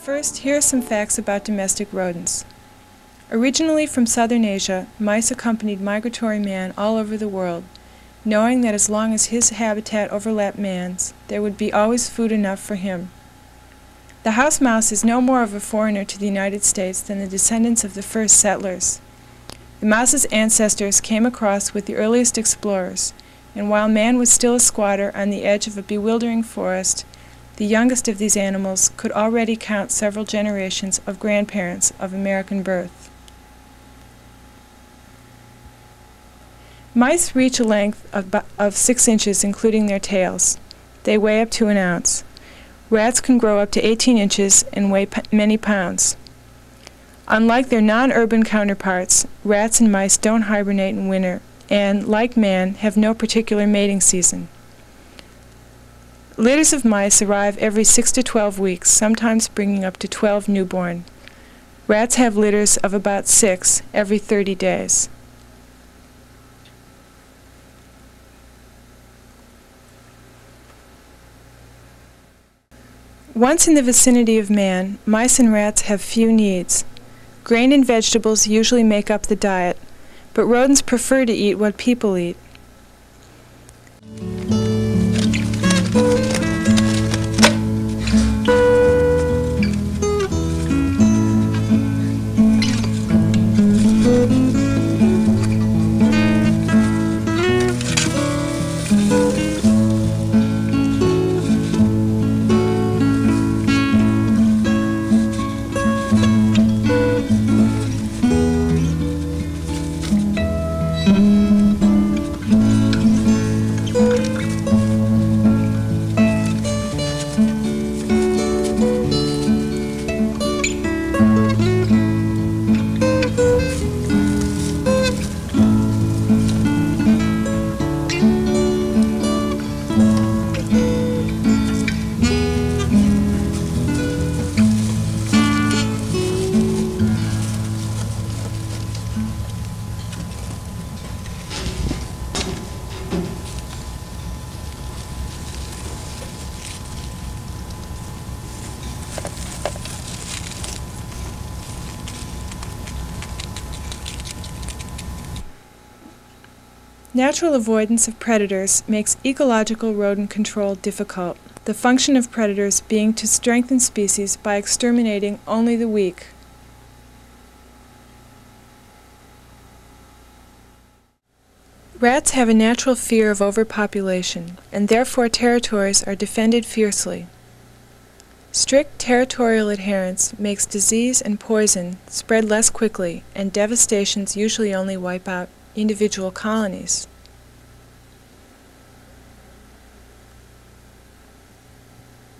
First, here are some facts about domestic rodents. Originally from southern Asia, mice accompanied migratory man all over the world, knowing that as long as his habitat overlapped man's, there would be always food enough for him. The house mouse is no more of a foreigner to the United States than the descendants of the first settlers. The mouse's ancestors came across with the earliest explorers, and while man was still a squatter on the edge of a bewildering forest, the youngest of these animals could already count several generations of grandparents of American birth. Mice reach a length of 6 inches, including their tails. They weigh up to an ounce. Rats can grow up to 18 inches and weigh many pounds. Unlike their non-urban counterparts, rats and mice don't hibernate in winter and, like man, have no particular mating season. Litters of mice arrive every 6 to 12 weeks, sometimes bringing up to 12 newborn. Rats have litters of about 6 every 30 days. Once in the vicinity of man, mice and rats have few needs. Grain and vegetables usually make up the diet, but rodents prefer to eat what people eat. Natural avoidance of predators makes ecological rodent control difficult, the function of predators being to strengthen species by exterminating only the weak. Rats have a natural fear of overpopulation, and therefore territories are defended fiercely. Strict territorial adherence makes disease and poison spread less quickly, and devastations usually only wipe out individual colonies.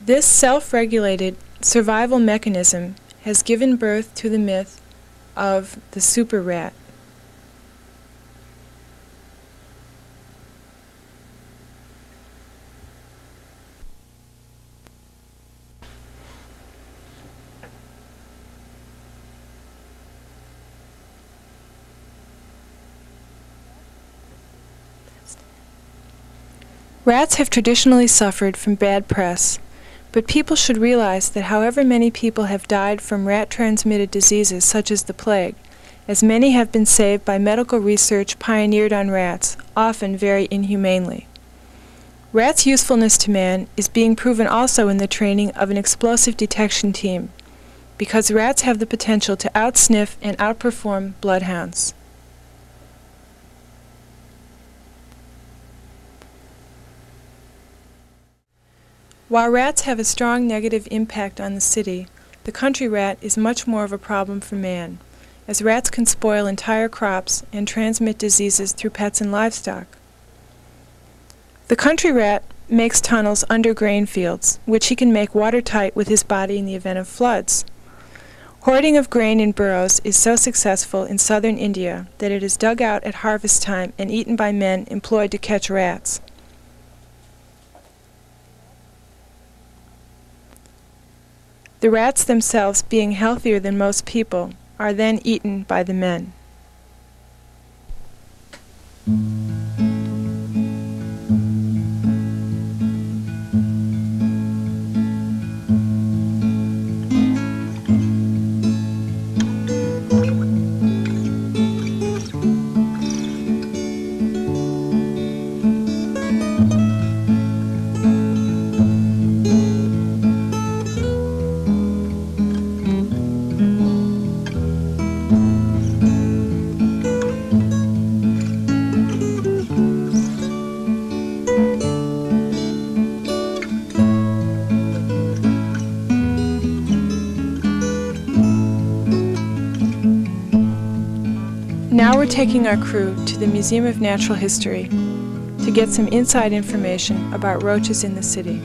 This self-regulated survival mechanism has given birth to the myth of the super rat. Rats have traditionally suffered from bad press, but people should realize that however many people have died from rat-transmitted diseases such as the plague, as many have been saved by medical research pioneered on rats, often very inhumanely. Rats' usefulness to man is being proven also in the training of an explosive detection team, because rats have the potential to outsniff and outperform bloodhounds. While rats have a strong negative impact on the city, the country rat is much more of a problem for man, as rats can spoil entire crops and transmit diseases through pets and livestock. The country rat makes tunnels under grain fields, which he can make watertight with his body in the event of floods. Hoarding of grain in burrows is so successful in southern India that it is dug out at harvest time and eaten by men employed to catch rats. The rats themselves, being healthier than most people, are then eaten by the men. Now we're taking our crew to the Museum of Natural History to get some inside information about roaches in the city.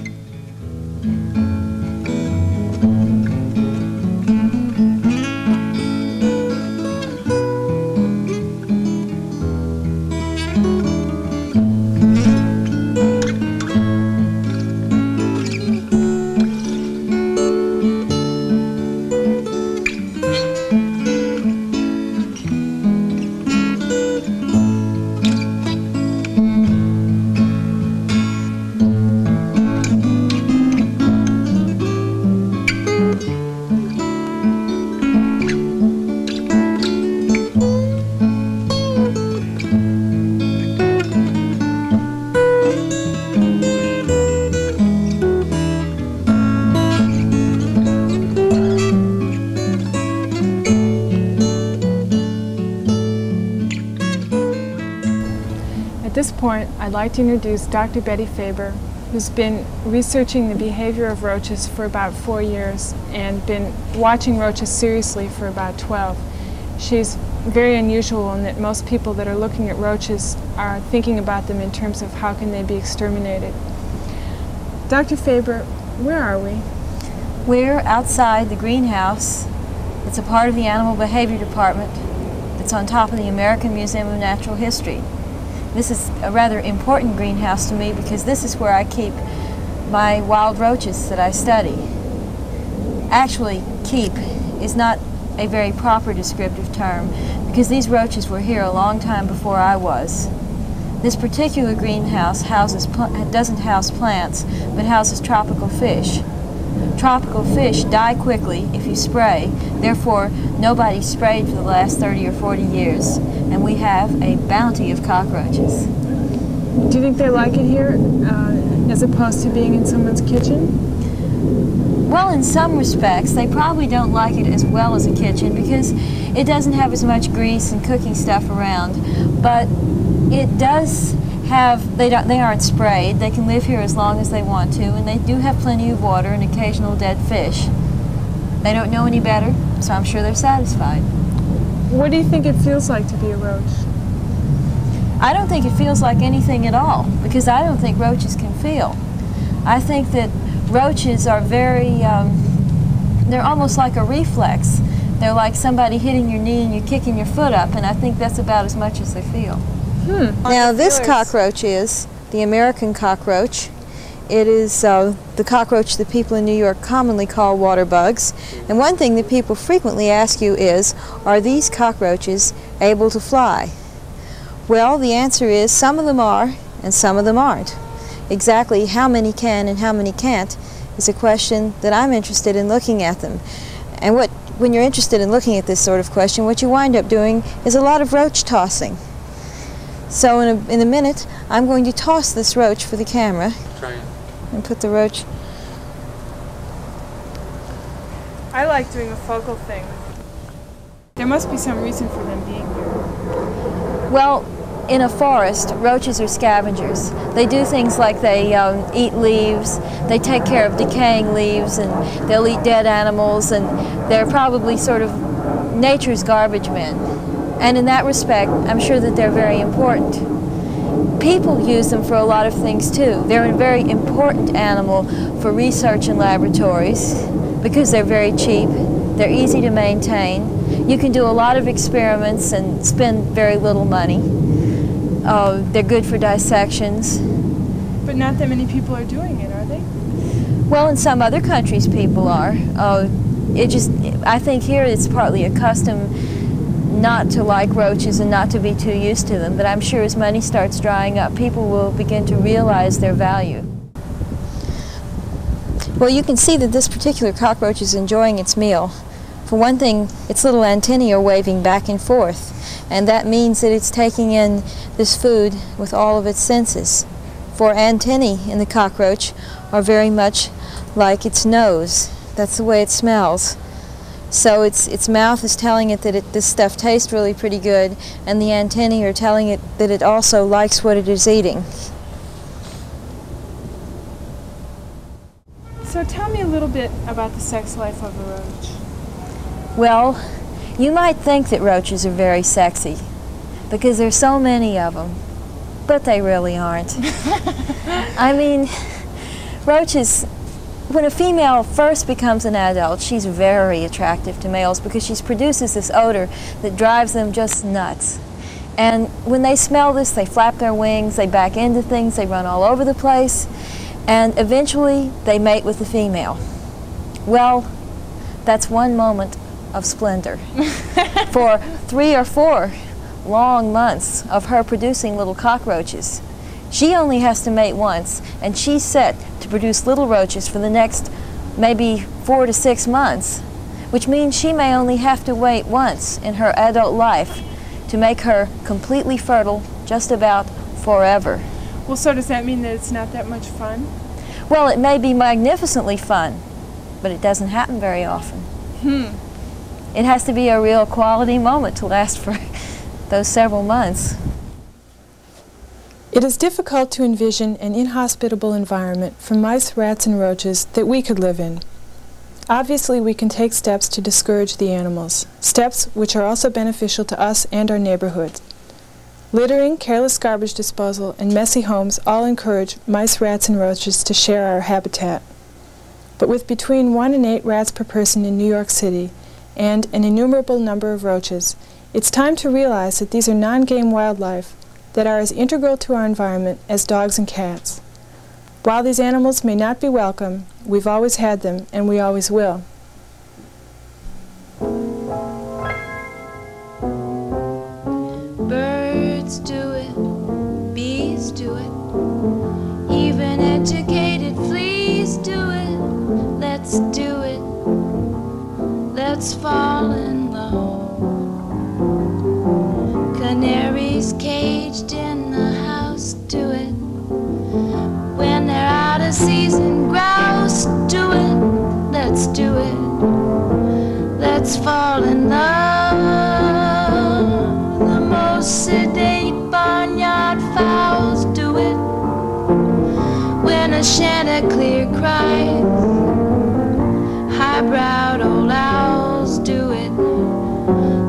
At this point, I'd like to introduce Dr. Betty Faber, who's been researching the behavior of roaches for about 4 years and been watching roaches seriously for about 12. She's very unusual in that most people that are looking at roaches are thinking about them in terms of how can they be exterminated. Dr. Faber, where are we? We're outside the greenhouse. It's a part of the Animal Behavior Department. It's on top of the American Museum of Natural History. This is a rather important greenhouse to me because this is where I keep my wild roaches that I study. Actually, keep is not a very proper descriptive term because these roaches were here a long time before I was. This particular greenhouse doesn't house plants, but houses tropical fish. Tropical fish die quickly if you spray, therefore nobody sprayed for the last 30 or 40 years, and we have a bounty of cockroaches. Do you think they like it here as opposed to being in someone's kitchen? Well, in some respects, they probably don't like it as well as a kitchen because it doesn't have as much grease and cooking stuff around, but it does have, they aren't sprayed. They can live here as long as they want to, and they do have plenty of water and occasional dead fish. They don't know any better, so I'm sure they're satisfied. What do you think it feels like to be a roach? I don't think it feels like anything at all, because I don't think roaches can feel. I think that roaches are very, they're almost like a reflex. They're like somebody hitting your knee and you're kicking your foot up, and I think that's about as much as they feel. Now this cockroach is the American cockroach. It is the cockroach that people in New York commonly call water bugs. And one thing that people frequently ask you is, are these cockroaches able to fly? Well, the answer is some of them are and some of them aren't. Exactly how many can and how many can't is a question that I'm interested in looking at them. And when you're interested in looking at this sort of question, what you wind up doing is a lot of roach tossing. So in a minute, I'm going to toss this roach for the camera. Try it. And put the roach. I like doing a focal thing. There must be some reason for them being here. Well, in a forest, roaches are scavengers. They do things like they eat leaves, they take care of decaying leaves, and they'll eat dead animals, and they're probably sort of nature's garbage men. And in that respect, I'm sure that they're very important. People use them for a lot of things too. They're a very important animal for research in laboratories because they're very cheap, they're easy to maintain. You can do a lot of experiments and spend very little money. They're good for dissections. But not that many people are doing it, are they? Well, in some other countries people are. I think here it's partly a custom not to like roaches and not to be too used to them, but I'm sure as money starts drying up, people will begin to realize their value. Well, you can see that this particular cockroach is enjoying its meal. For one thing, its little antennae are waving back and forth, and that means that it's taking in this food with all of its senses. For antennae in the cockroach are very much like its nose. That's the way it smells. So its mouth is telling it that this stuff tastes really pretty good, and the antennae are telling it that it also likes what it is eating. So tell me a little bit about the sex life of a roach. Well, you might think that roaches are very sexy, because there's so many of them, but they really aren't. I mean, roaches, when a female first becomes an adult, she's very attractive to males because she produces this odor that drives them just nuts. And when they smell this, they flap their wings, they back into things, they run all over the place, and eventually they mate with the female. Well, that's one moment of splendor. For 3 or 4 long months of her producing little cockroaches, she only has to mate once, and she's set to produce little roaches for the next maybe 4 to 6 months, which means she may only have to wait once in her adult life to make her completely fertile just about forever. Well, so does that mean that it's not that much fun? Well, it may be magnificently fun, but it doesn't happen very often. It has to be a real quality moment to last for those several months. It is difficult to envision an inhospitable environment for mice, rats, and roaches that we could live in. Obviously, we can take steps to discourage the animals, steps which are also beneficial to us and our neighborhoods. Littering, careless garbage disposal, and messy homes all encourage mice, rats, and roaches to share our habitat. But with between 1 and 8 rats per person in New York City and an innumerable number of roaches, it's time to realize that these are non-game wildlife that are as integral to our environment as dogs and cats. While these animals may not be welcome, we've always had them, and we always will. Birds do it, bees do it, even educated fleas do it. Let's do it, let's fall in love. Canaries caged in the house do it. When they're out of season, grouse do it. Let's do it, let's fall in love. The most sedate barnyard fowls do it. When a chanticleer cries, high-browed old owls do it.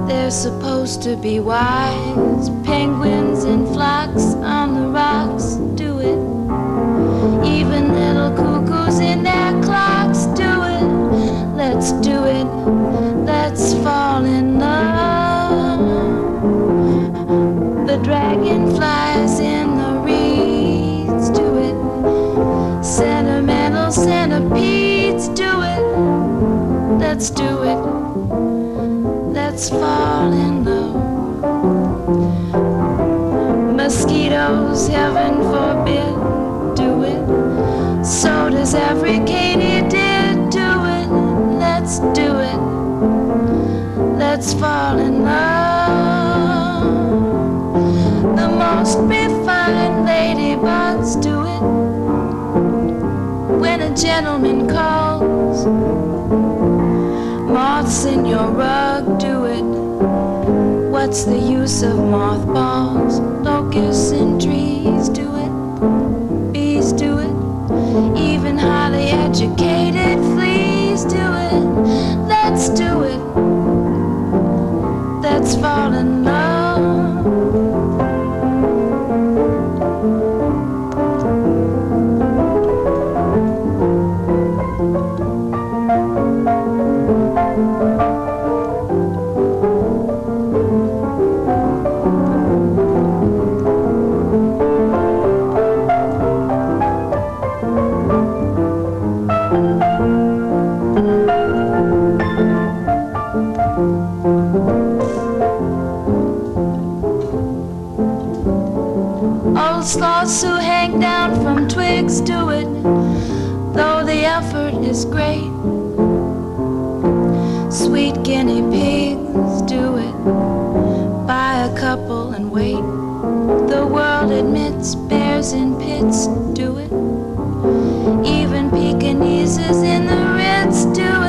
They're supposed to be wise. Penguins in flocks on the rocks do it. Even little cuckoos in their clocks do it. Let's do it, let's fall in love. The dragonflies in the reeds do it. Sentimental centipedes do it. Let's do it, let's fall in love. Mosquitoes, heaven forbid, do it. So does every katydid do it. Let's do it, let's fall in love. The most refined ladybugs do it. When a gentleman calls, moths in your rug do it. What's the use of mothballs? Locusts in trees do it. Bees do it. Even highly educated fleas do it. Let's do it, let's fall in love. Old sloths who hang down from twigs do it, though the effort is great. Sweet guinea pigs do it. Buy a couple and wait. The world admits bears in pits do it. Even Pekingeses in the Ritz do